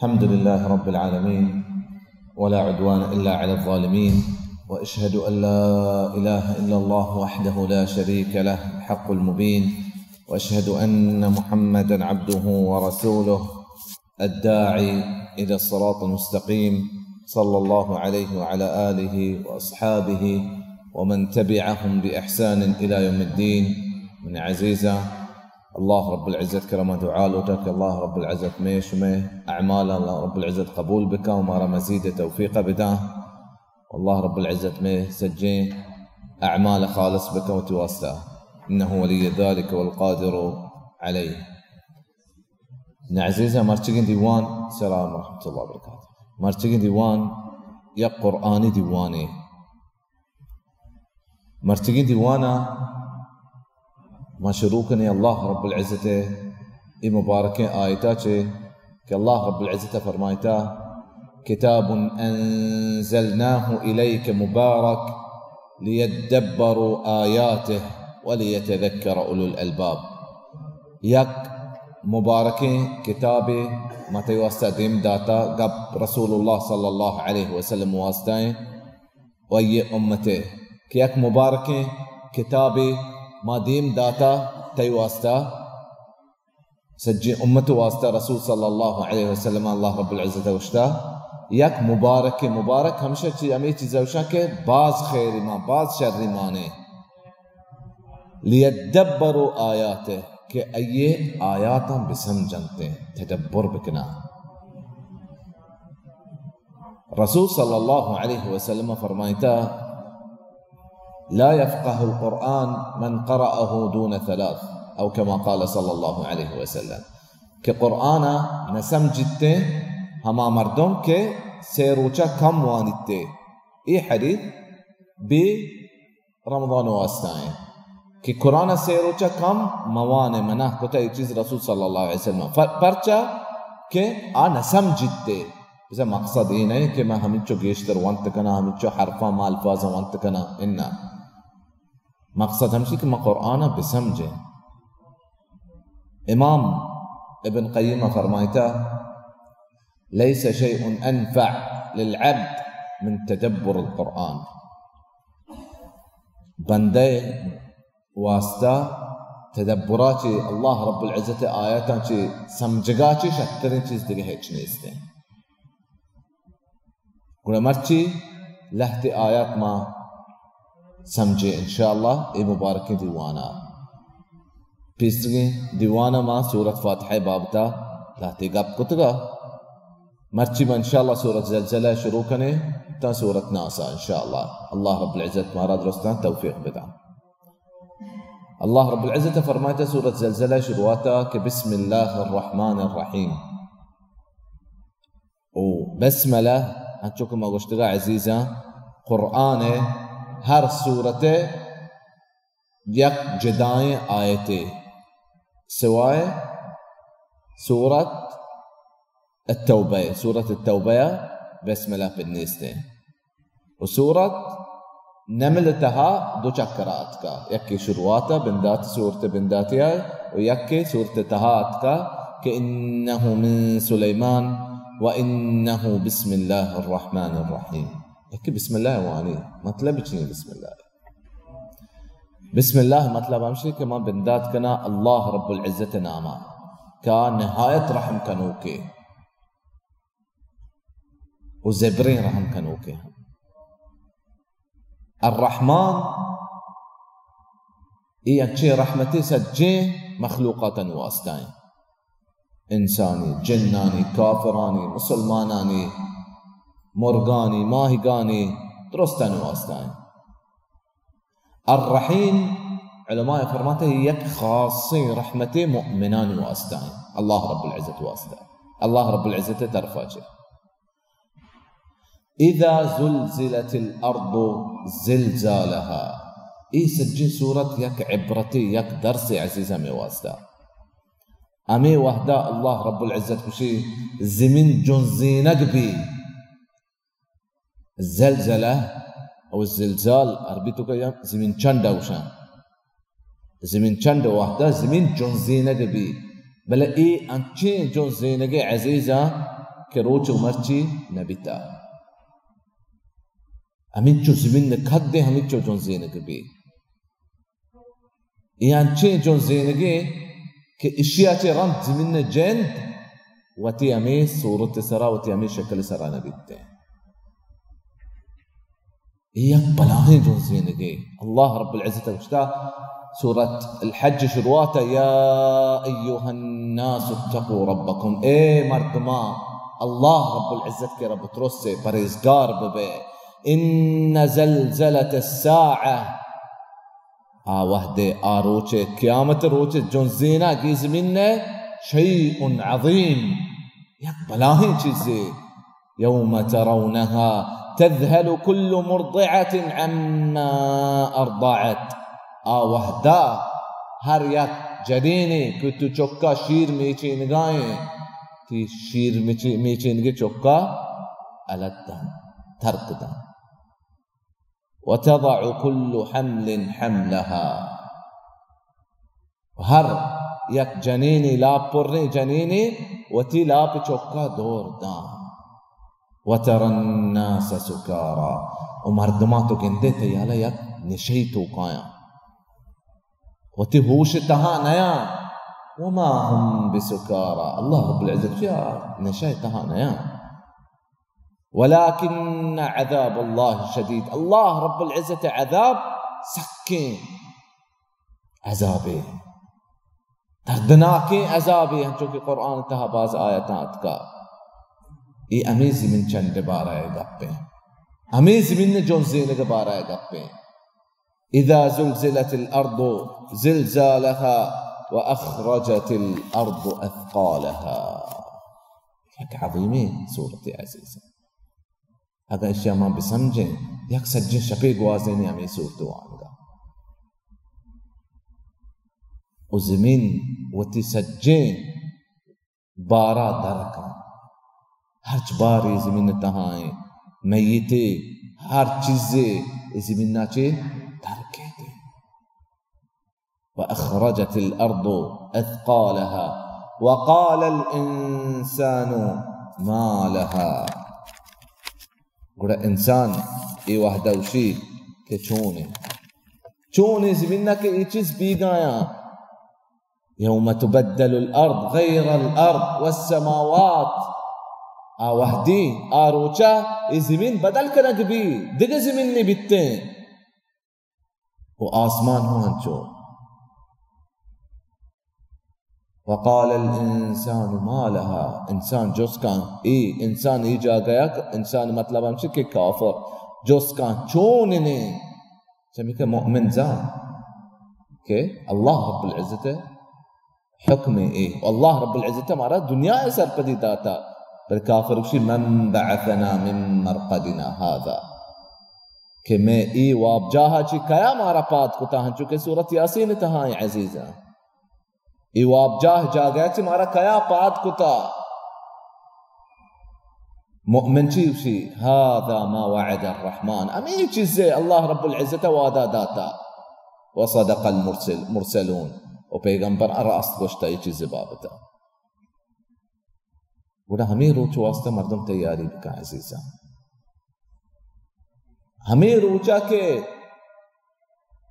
الحمد لله رب العالمين، ولا عدوان إلا على الظالمين، وأشهد أن لا إله إلا الله وحده لا شريك له الحق المبين، وأشهد أن محمدا عبده ورسوله الداعي إلى الصراط المستقيم، صلى الله عليه وعلى آله وأصحابه ومن تبعهم بإحسان إلى يوم الدين. من عزيزة الله رب العزة كرم دعالتك، الله رب العزة ميشمه أعمال الله رب العزة قبول بك وما مزيد توفيق بدا، والله رب العزة ميه سجين أعمال خالص بك وتواسته، إنه ولي ذلك والقادر عليه. من عزيزة مرتقين ديوان، السلام ورحمة الله وبركاته. مرتقين ديوان يا قرآني ديواني، مرتقين ديوانا ما شروكني الله رب العزة مباركين آياتك كالله رب العزة فرمايتا: كتاب أنزلناه إليك مبارك ليدبروا آياته وليتذكر أولو الألباب. يك مباركين كتابي ما تيواستا ديم داتا قب رسول الله صلى الله عليه وسلم واسطين وي أمته كيك مباركين كتابي ما ديم داتا تيواستا سجي أمته واسطة رسول صلى الله عليه وسلم الله رب العزة وشتا يك مبارك مبارك همشه أميتي زوشا كه باز خيري ما باز شري ماني ليدبروا آياته كأي آياتا بسمجنته تدبر بكنا. رسول صلى الله عليه وسلم فرمايتا: لا يفقه القرآن من قرأه دون ثلاث، أو كما قال صلى الله عليه وسلم كقرآن نسم جدته هما مردم کے سيروچا کم وانتے. اي حديث برمضان واسطائیں کہ قرآن سيروچا کم موانے منع کتا یہ چیز رسول صلی اللہ علیہ وسلم پرچا کہ نسم جدتے. اسے مقصد یہ نہیں کہ میں ہمچو گیشتر وانت کنا ہمچو حرفا ما الفاظا وانت کنا، انہا مقصد ہمشی کہ میں قرآن بسمجھے. امام ابن قیم فرمائتا: ليس شيء أنفع للعبد من تدبر القرآن. بندے واسطہ تدبراتي الله رب العزة آياتاں سمجھگاچی شترین چیز دیگه ہیچ نیستیں. گوڑا مرچی لہت آیات ما سمجھے انشاءاللہ اے مبارکی دیوانا پیسرگی دیوانا ما سورة فاتحہ بابتا لہتی گب کتگا مرچی ما انشاءاللہ سورة زلزلہ شروع کنے تا سورة ناسا انشاءاللہ. اللہ رب العزت مارا درستان توفیق بدا. اللہ رب العزت فرمائتا سورة زلزلہ شروعاتا کہ بسم اللہ الرحمن الرحیم. و بسملہ ہنچوکم اگوشتگا عزیزا قرآن ہر صورت یک جدائیں آیتیں سوائے سورة التوبة. سورة التوبة بسم الله بالنسبة، وسورة نملتها دو چکرات کا، یکی شروعاتا بندات سورة بنداتها ويكي سورة تهات کا کہ انه من سليمان وانه بسم الله الرحمن الرحيم. يكي بسم الله واني مطلب چنی بسم الله. بسم الله مطلب ہمشی کہ ما بندات کنا اللہ رب العزت ناما کا نہایت رحم کنو کے و زبرین رحم کنو کے. الرحمن ای اچھی رحمتی سجے مخلوقاتا واسطائیں، انسانی، جنانی، کافرانی، مسلمانانی، مرغانی، ماہگانی درستان واسطائیں. الرحیم علماء فرماتے ہیں یک خاصی رحمت مؤمنان واسطائیں، اللہ رب العزت واسطہ، اللہ رب العزت طرفا چھے. اذا زلزلت الارض زلزالها ای سجی صورت یک عبرتی یک درس عزیزہ میں واسطہ. امی وحدہ اللہ رب العزت کشی زمین جنزینک بھی زلزلہ او الزلزال عربی تو کہ زمین چند اوشان زمین چند وحدہ زمین جنزینک بھی بل ای انچین جنزینک عزیزہ کہ روچ مرچی نبیتا ہمچو زمین کھد دے ہمچو جون زینگ بھی یہاں چے جون زینگے کہ اشیاء چے رند زمین جند وتی ہمیں صورت سرا وتی ہمیں شکل سرا نبیتے ہیں یک بلاغیں جون زینگے اللہ رب العزت وشتا سورة الحج شرواتا يا أيها الناس اتقوا ربكم اے مردما اللہ رب العزت کے رب ترسے پریزگار ببے ان زلزلة الساعة وحدے روچے قیامت روچے جون زینا کی زمین نے شیء عظیم یک بلاہیں چیزیں یوم ترونها تذهل كل مرضعة عما أرضعت وحدہ ہر یک جنینے کہ تو چکا شیر میچے نگائیں تی شیر میچے نگے چکا علت دان ترک دان وتضع كل حمل حملها ہر یک جنینے لاپ پرنے جنینے وتی لاپ چکا دور دان وترى الناس سكارى ومردماتو گندے تے یالا یک نشی تو قایا وتی ہوش تہا نیا وما هم بسكارى اللہ رب العزت فيها نشی تہا نیا ولكن عذاب الله شدید اللہ رب العزت عذاب سکیں عذابے دردناکیں عذابے ہم چونکہ قرآن تہا باز آیتات کا یہ امیزی من چند بارہ گپیں امیزی من جون زینگ بارہ گپیں اذا زلزلت الارض زلزالها واخرجت الارض اثقالها یک عظیمین صورت عزیزہ اگر اشیاء ما بسمجھیں یک سجن شپے گوازیں ہمیں صورت وانگا و زمین وتی سجن بارہ درکا ہر باری زمین تہائیں میتے ہر چیزیں زمین ناچے درکے دے وأخرجت الأرض أثقالها وقال الإنسان ما لها گوڑا انسان ای وحدوشی کہ چونے زمینہ کے ای چیز بھی گایا یوم تبدل الارض غیر الارض والسماوات وحدی روچا ای زمین بدل کرنگ بھی دیگه زمین نہیں بیتے ہیں وہ آسمان ہو ہنچو وقال الانسان ما لها انسان جس کان انسان ای جا گیا انسان مطلب ہمشہ کہ کافر جس کان چون نے سمی کہ مؤمن زان کہ اللہ رب العزت حکم اللہ رب العزت ہمارا دنیا سر پدی داتا پر کافر بشی من بعثنا من مرقدنا هذا کہ میں واب جاہا چی کیا مارا پاد کتا ہن چکے سورت یاسین تہائیں عزیزہ واب جاہ جا گیا چی مارا کیا پاد کتا مؤمن چی هذا ما وعد الرحمن امی چیزے اللہ رب العزت وعدہ داتا وصدق المرسلون و پیغمبر راست گوشتا یہ چیز بابتا گوڑا ہمیں روچ واسطہ مردم تیاری بکا عزیزہ ہمیں روچا کے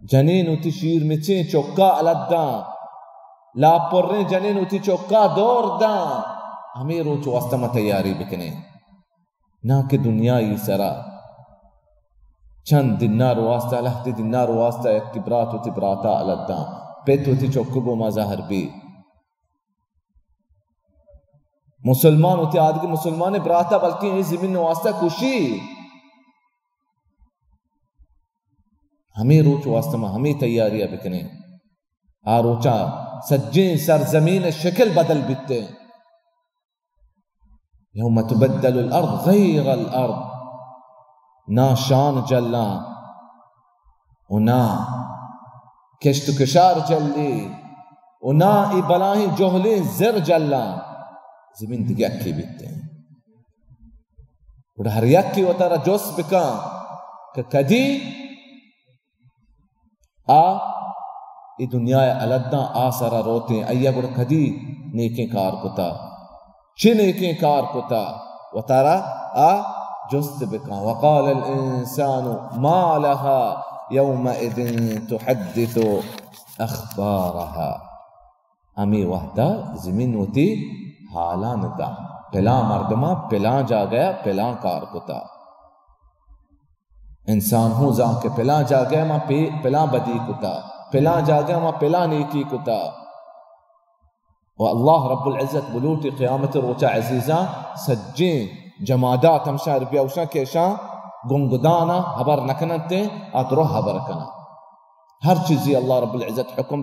جنین اتی شیر مچیں چوکا علداں لا پرنے جنین اتی چوکا دور داں ہمیں روچ واسطہ میں تیاری بکنے نہ کہ دنیای سرا چند دینار واسطہ لہتی دینار واسطہ ایک تبرات و تبراتا علداں پیتو تی چوکو ما ظاہر بھی مسلمان ہوتے آدھگی مسلمان براتا بلکہ یہ زمین واسطہ کشی ہمیں روچ واسطہ میں ہمیں تیاریاں بکنے روچا سجین سرزمین شکل بدل بیتے یوم تبدل الارض غیر الارض نا شان جلنا ونا کشت کشار جلی ونا ای بلاہیں جوہلیں زر جلنا زمین دیگه اکی بیتے ہیں اور ہر یکی و ترا جوس بکا کہ کدی ای دنیا علدنا سرا روتے ہیں ایا گوڑا کدی نیکیں کار کتا چھ نیکیں کار کتا وترى جست بك. وقال الإنسان ما لها يومئذ تحدث أخبارها. अमी वहदा जमीन होती हाला नदा पिला मर्दमा पिला जा गया पिला कार कुता इंसान हूँ जा के पिला जा गया मां पिला बदी कुता पिला जा गया मां पिला नेकी कुता. व अल्लाह रब्बुल इज्जत बुलूटी क़यामत रोचा अजीजा सज्जें जमादात हमशा रुपया उशा केशा गुंगदाना हबर नकनते आतरो हबर कना हर चीज़ी अल्लाह रब्बुल इज्जत हुक्म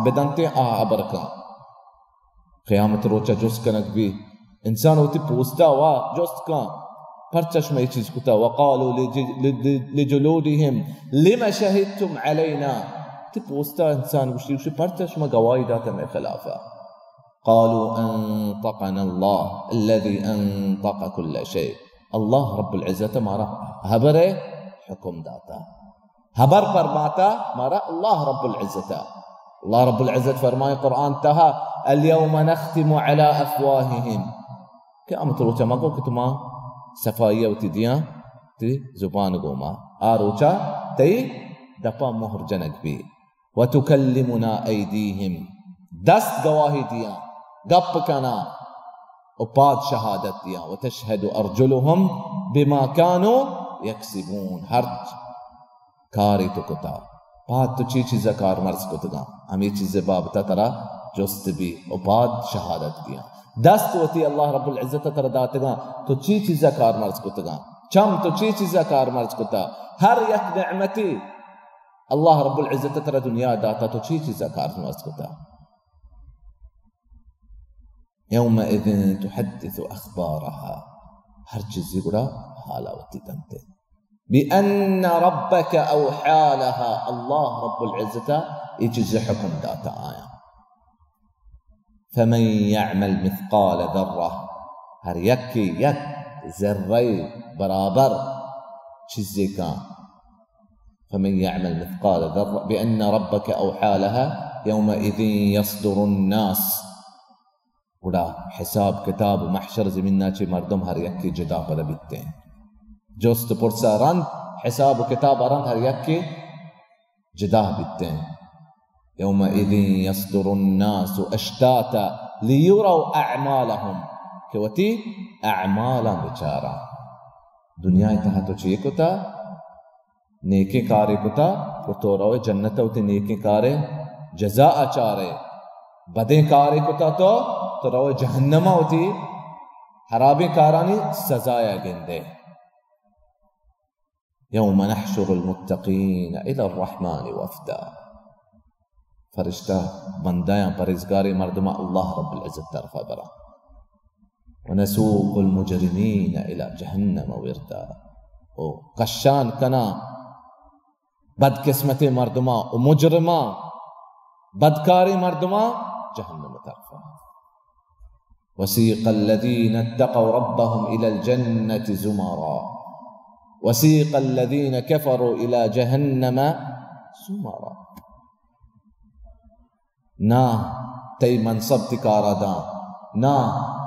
बिदनते हबर का. क़यामत रोचा जुस कनक भी इंसान होती पूछता हुआ जुस का परचश में चीज कुता. वक़ालू लिजुलूदिहिम लिमा शहिदतुम अलैना. ती पूछता इंसान उसी परचश में गवाही दाता में खिलाफा. क़ालू अंतक़ना अल्लाह अल्लज़ी अंतक़ कुल्ल शै. अल्लाह रब्बुल इज्जत हमारा हबर है हुक्म दाता हबर फरमाता मारा अल्लाह रब्बुल इज्जत. अल्लाह रब्बुल इज्जत फरमाए कुरान तहा अल-यौम नख्तिमु अला अफ़वाहिहिम. क़यामत रोचा मको कि तुमा सफाइया उती दिया ती जुबान गोमा आरोचा तई दपा मोहर जनक भी. व तुकल्लिमुना ऐदीहिम दस्त गवाही दिया गप कना उपाद शहादत दिया. व तशहदु अर्जुलुहुम बिमा कानू यक्सिबून. हर कारी तो कुता पात तो चीज़ कार मर्ज कुतगा हमें चीज़ें बाबता तरा जोस्त भी उपाद शहादत दिया. दस्त होती अल्लाह रब्बुल इज्जत तरह दातगा तो चीज़ कार मर्ज कुतगा चम तो चीज़ कार मर्ज कुता. हर यक नेमती अल्लाह रब्बुल इज्जत तरह दुनिया दाता तो चीज़ कार मर्ज कुता. यौमइज़िन तुहद्दिसु अख़बारहा. हर चीज़ गुड़ा हालावती तंते बिअन्न रब्बक औहा लहा. अल्लाह रब्बुल इज्जत इज्ज़ हुक्म दाता आया. फमन यअमल मिस्क़ाल ज़र्रा. हर यक ज़र्रे बराबर चीज़ का. फमन यअमल मिस्क़ाल ज़र्रा बिअन्न रब्बक औहा लहा यौमइज़िन यस्दुरुन्नास. गुड़ा हिसाब किताब महशर ज़मीन चे मर्दम हर यक की जुदा पर बिकते हैं. जोस्त पुरसा रंद हिसाब किताब रंद हर यक के जुदा बिकते हैं. यौमइज़िन यस्दुरुन्नासु अश्ताता लियुरौ अअमालहुम. कि वती अअमाला बेचारा दुनिया तहा तो चाहिए कुता नेके कारे कुता वो तो रवे जन्नत होती नेके कारे जजा आचारे बदे कारे कुता तो रवे जहन्नमा होती हराबे कारानी सजाया गेंदे. यौम नहशुरुल मुत्तक़ीन इला अर्रहमान वफ़दा. फरिश्ता बंदायां परहेज़गारे मर्दमा अल्लाह रब्बुल इज्जत तरफ़ा बरा. व नसूक़ुल मुजरिमीन इला जहन्नम विरदा. ओ कशान कना बदकिस्मते मर्दमा ओ मुजरिमा बदकारे मर्दमा जहन्नम तरफ़ा. वसीक़ल लज़ीना इत्तक़ौ रब्बहुम इलल जन्नति ज़ुमरा वसीक़ल लज़ीना कफ़रू इला जहन्नम ज़ुमरा. ना ते मनसब तिकारा दान ना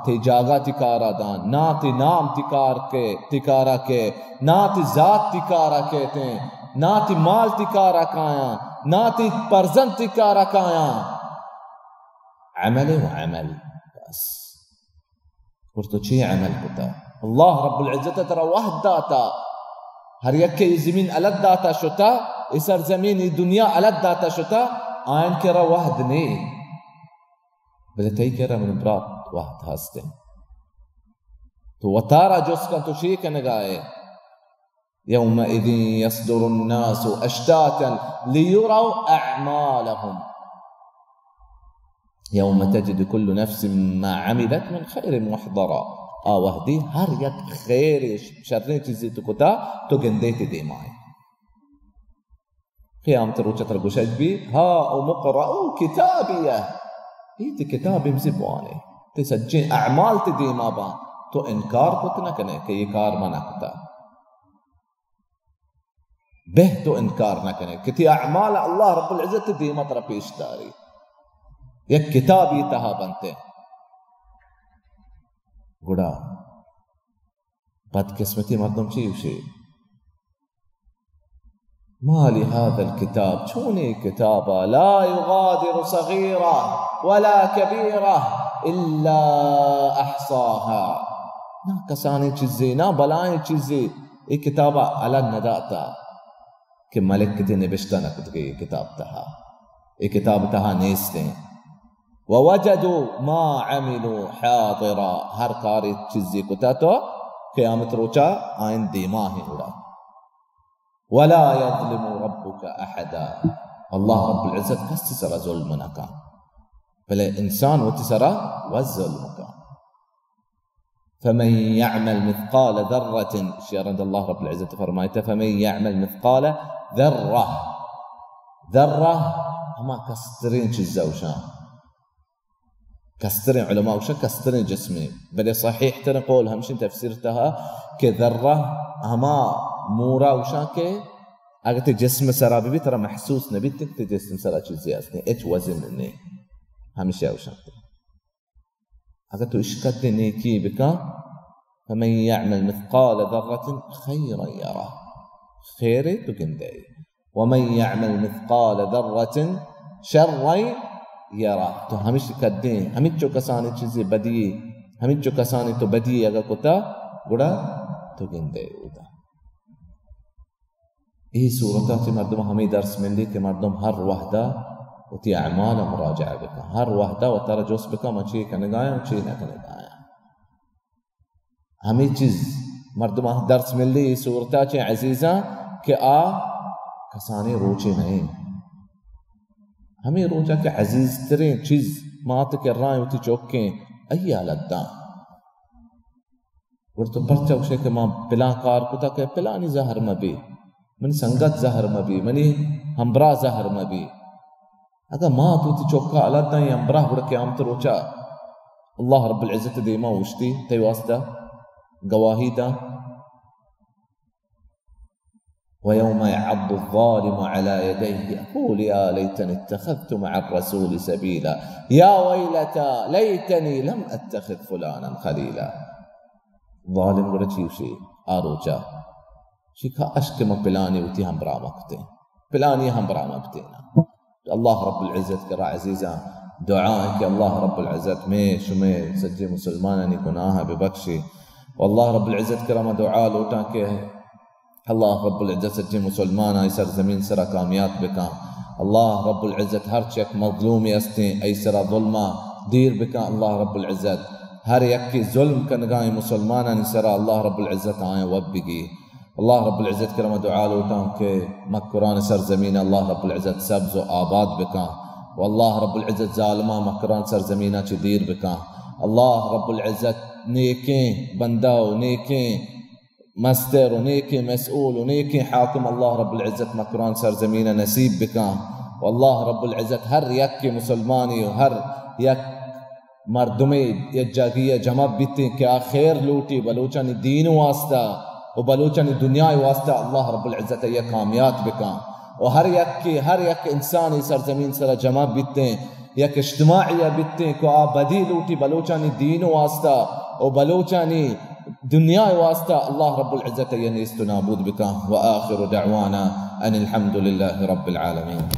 ते जागा तिकारा दान ना ते नाम तिकारा के ना ते जात तिकारा कहते ना ते माल तिकारा काया ना ते परजन तिकारा काया. अमल व अमल बस तो ची अमल कुता. अल्लाह रब्बुल इज्जत तरा वहद दाता हर यक ज़मीन अलग दाता शुता इसर ज़मीन दुनिया अलग दाता शुता. आयन केरा वहद ने बले तई केरा मन ब्रात वहद हस्ते तो वतारा जोस्का तो शी कनगाए. यौमइज़िन यस्दुरुन्नासु अश्तातन लियुरौ अअमालहुम. यौम तजिदु कुल्लु नफ्सिन मा अमिलत मिन खैरिन मुहदरा. वहदी हर यक खैर शर्रे चीज़ें तो कुता तो गंदे ते देमाए. क़यामत रोचा तर गुशज भी हा ओ मुक़रअू किताबिया. ये किताब मज़िबाने ते सज्जे अमाल ते देमा बा तो इनकार कुत न कने कि ये कार मना कुता बेह तो इनकार न कने कि अमाल अल्लाह रब्बुल इज्जत देमा तरह पेश दारी. एक किताब ये तहा बनते गुड़ा بدقسمتي مردم شي وشي. ما لهذا الكتاب شوني كتابه لا يغادر صغيرة ولا كبيرة إلا أحصاها. نا كساني چیزی نا بلائیں چیزی. ای کتابہ الگ نداتا کہ ملک کتی نبشتہ نکت گئی کتاب تہا. ای کتاب تہا نیستیں. ووجدوا ما عملوا حاضرا. ہر کاری چیزی کتا تو قیامت روچا آئین دیما ہی اڑا. ولا يظلم ربك أحدا. الله رب العزة كستسر ظلمنا كان بل إنسان وتسرى والظلم كان. فمن يعمل مثقال ذرة شيرند الله رب العزة فرمايته فمن يعمل مثقال ذرة أما كسترين شزاوشان كسترين علماء وشا كسترين جسمي بل صحيح تنقول همشين تفسيرتها كذرة أما مورا وشا كي اگر جسم سرا بھی ترى محسوس نبي تك جسم سرا چیزی اسنی اچ وزن نہیں ہمیشہ وشا اگر تو اشکت نیکی بکا فمن يعمل مثقال ذرة خيرا يره خير تكندي ومن يعمل مثقال ذرة شرا يره. تو ہمیشہ کدیں ہمیں جو کسانی چیزیں بدی ہمیں جو کسانی تو بدی اگر کتا گڑا تو گندے ہوتا. ای صورتات مردم ہمیں درس ملی کہ مردم ہر وحدہ وتی اعمال مراجعہ بکا ہر وحدہ و ترى جوس بکا ما چی کنگایا و چی نہ کنگایا. ہمیں چیز مردم درس ملی ای صورتات عزیزہ کہ کسانی روچے نہیں. ہمیں روچا کہ عزیز ترین چیز مات کے رائے وتی چوکیں ایا لدان ورتو پرچا وشے کہ ما پلان کار کتا کہ پلانی زہر مبی منی سنگت زہر مبی منی ہمبرا زہر مبی اگر ما توتی چوکا علادنا یہ ہمبرا بڑا قیامت روچا اللہ رب العزت دیما وشتی تی واسطہ گواہی دا. ويوم يعض الظالم على يديه يقول يا ليتني اتخذت مع الرسول سبيلا يا ويلتى ليتني لم اتخذ فلانا خليلا. ظالم گڑا چیوشی آروچا شکا اشک ما پلانی وتی ہم برامکتے پلانی ہم برامکتینا. اللہ رب العزت کرا عزیزا دعائیں کہ اللہ رب العزت میں شمیں سجی مسلمانانی گناہ ببخشی. واللہ رب العزت کرا ما دعا لوٹا کہ اللہ رب العزت سجی مسلمان ای سرزمین سرا کامیاب بکا. اللہ رب العزت ہر چک مظلومی استیں ای سرا ظلمہ دیر بکا. اللہ رب العزت ہر یک کی ظلم کنگائیں مسلمانانی سرا اللہ رب العزت آئیں وبگی. اللہ رب العزت کرم دعا لوٹاں کہ مکران سرزمین اللہ رب العزت سبز و آباد بکا. واللہ رب العزت ظالمہ مکران سرزمینہ چی دیر بکا. اللہ رب العزت نیکیں بندہ و نیکیں مستر و نیکیں مسئول و نیکیں حاکم اللہ رب العزت مکران سرزمینہ نصیب بکا. واللہ رب العزت ہر یک کی مسلمانی و ہر یک مردمی یک جاگیہ جمع بیتے کہ آخیر لوٹی بلوچانی دین واسطہ و بلوچانی دنیا واسطہ اللہ رب العزت یہ کامیات بکا. و ہر یک انسانی سرزمین سر جمع بیتے یک اجتماعیہ بیتے کہ بدی لوٹی بلوچانی دین واسطہ و بلوچانی دنیا واسطہ اللہ رب العزت یہ نیست نابود بکا. و آخر دعوانا ان الحمد للہ رب العالمین.